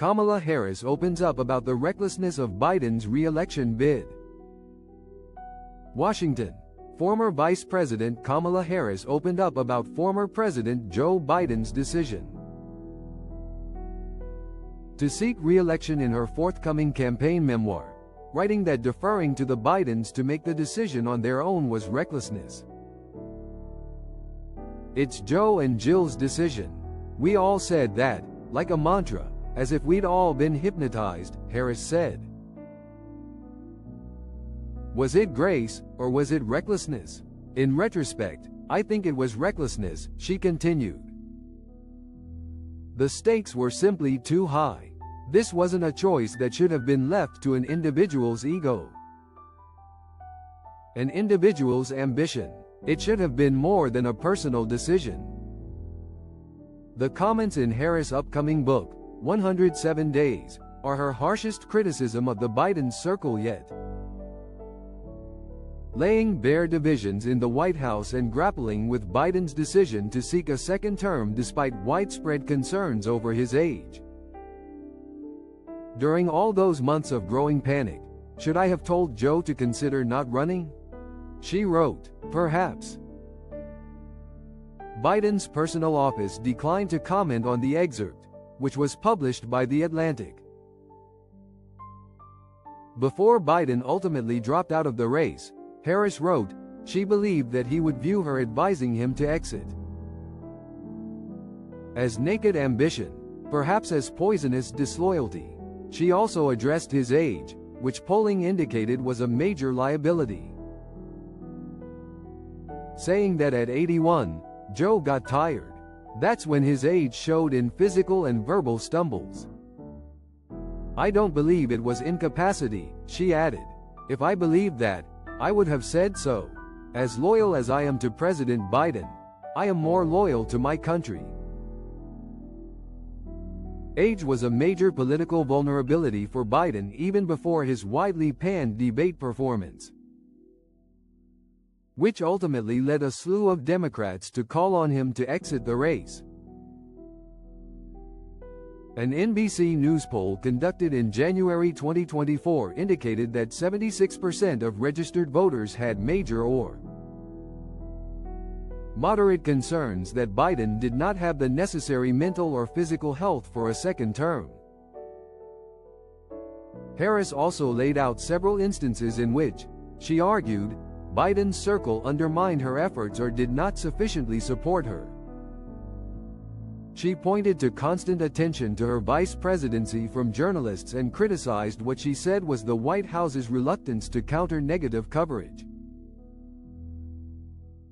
Kamala Harris opens up about the recklessness of Biden's re-election bid. Washington. Former Vice President Kamala Harris opened up about former President Joe Biden's decision to seek re-election in her forthcoming campaign memoir, writing that deferring to the Bidens to make the decision on their own was recklessness. "It's Joe and Jill's decision. We all said that, like a mantra, as if we'd all been hypnotized," Harris said. Was it grace, or was it recklessness? "In retrospect, I think it was recklessness," she continued. "The stakes were simply too high. This wasn't a choice that should have been left to an individual's ego, an individual's ambition. It should have been more than a personal decision." The comments in Harris' upcoming book, 107 Days, are her harshest criticism of the Biden circle yet, laying bare divisions in the White House and grappling with Biden's decision to seek a second term despite widespread concerns over his age. "During all those months of growing panic, should I have told Joe to consider not running?" she wrote. Perhaps. Biden's personal office declined to comment on the excerpt, which was published by The Atlantic. Before Biden ultimately dropped out of the race, Harris wrote, she believed that he would view her advising him to exit as naked ambition, perhaps as poisonous disloyalty. She also addressed his age, which polling indicated was a major liability, saying that at 81, Joe got tired. That's when his age showed in physical and verbal stumbles. "I don't believe it was incapacity," she added. "If I believed that, I would have said so. As loyal as I am to President Biden, I am more loyal to my country." Age was a major political vulnerability for Biden even before his widely panned debate performance, which ultimately led a slew of Democrats to call on him to exit the race. An NBC News poll conducted in January 2024 indicated that 76% of registered voters had major or moderate concerns that Biden did not have the necessary mental or physical health for a second term. Harris also laid out several instances in which, she argued, Biden's circle undermined her efforts or did not sufficiently support her. She pointed to constant attention to her vice presidency from journalists and criticized what she said was the White House's reluctance to counter negative coverage.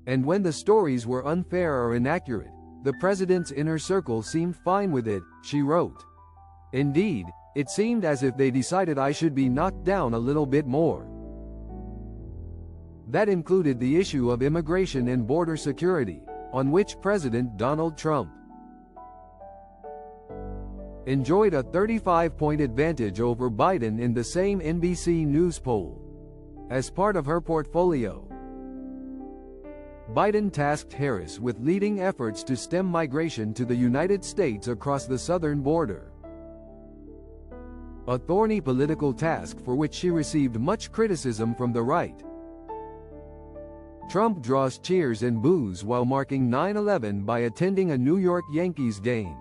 And when the stories were unfair or inaccurate, the president's inner circle seemed fine with it, she wrote. "Indeed, it seemed as if they decided I should be knocked down a little bit more." That included the issue of immigration and border security, on which President Donald Trump enjoyed a 35-point advantage over Biden in the same NBC News poll. As part of her portfolio, Biden tasked Harris with leading efforts to stem migration to the United States across the southern border, a thorny political task for which she received much criticism from the right. Trump draws cheers and boos while marking 9/11 by attending a New York Yankees game.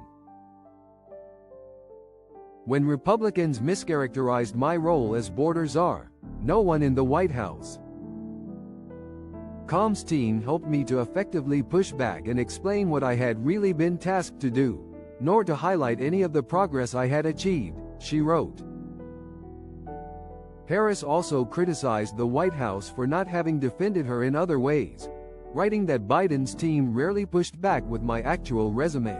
"When Republicans mischaracterized my role as border czar, no one in the White House comms team helped me to effectively push back and explain what I had really been tasked to do, nor to highlight any of the progress I had achieved," she wrote. Harris also criticized the White House for not having defended her in other ways, writing that Biden's team rarely pushed back with my actual resume.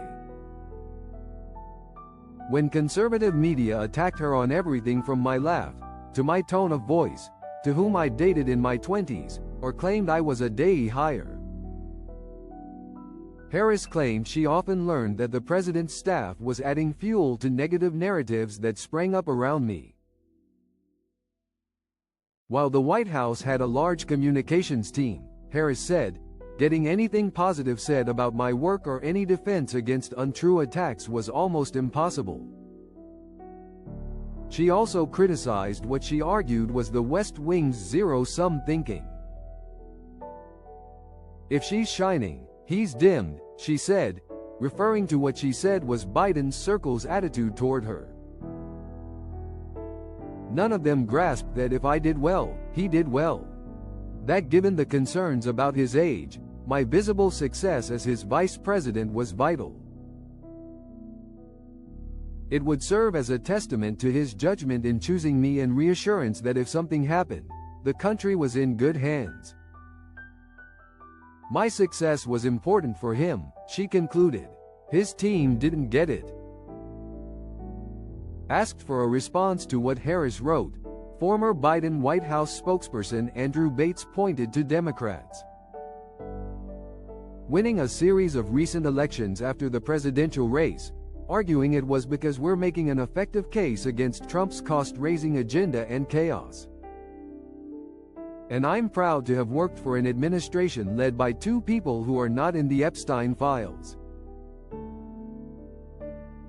"When conservative media attacked her on everything from my laugh, to my tone of voice, to whom I dated in my 20s, or claimed I was a day higher." Harris claimed she often learned that the president's staff was adding fuel to negative narratives that sprang up around me. While the White House had a large communications team, Harris said, getting anything positive said about my work or any defense against untrue attacks was almost impossible. She also criticized what she argued was the West Wing's zero-sum thinking. If she's shining, he's dimmed, she said, referring to what she said was Biden's circle's attitude toward her. None of them grasped that if I did well, he did well. That given the concerns about his age, my visible success as his vice president was vital. It would serve as a testament to his judgment in choosing me and reassurance that if something happened, the country was in good hands. My success was important for him, she concluded. His team didn't get it. Asked for a response to what Harris wrote, former Biden White House spokesperson Andrew Bates pointed to Democrats winning a series of recent elections after the presidential race, arguing it was because we're making an effective case against Trump's cost-raising agenda and chaos. And I'm proud to have worked for an administration led by two people who are not in the Epstein files.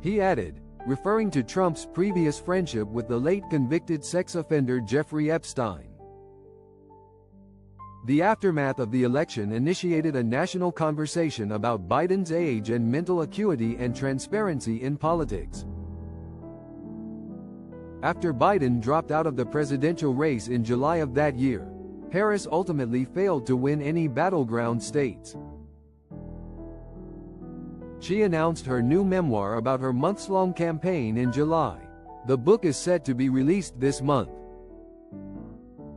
He added, referring to Trump's previous friendship with the late convicted sex offender Jeffrey Epstein. The aftermath of the election initiated a national conversation about Biden's age and mental acuity and transparency in politics. After Biden dropped out of the presidential race in July of that year, Harris ultimately failed to win any battleground states. She announced her new memoir about her months-long campaign in July. The book is set to be released this month.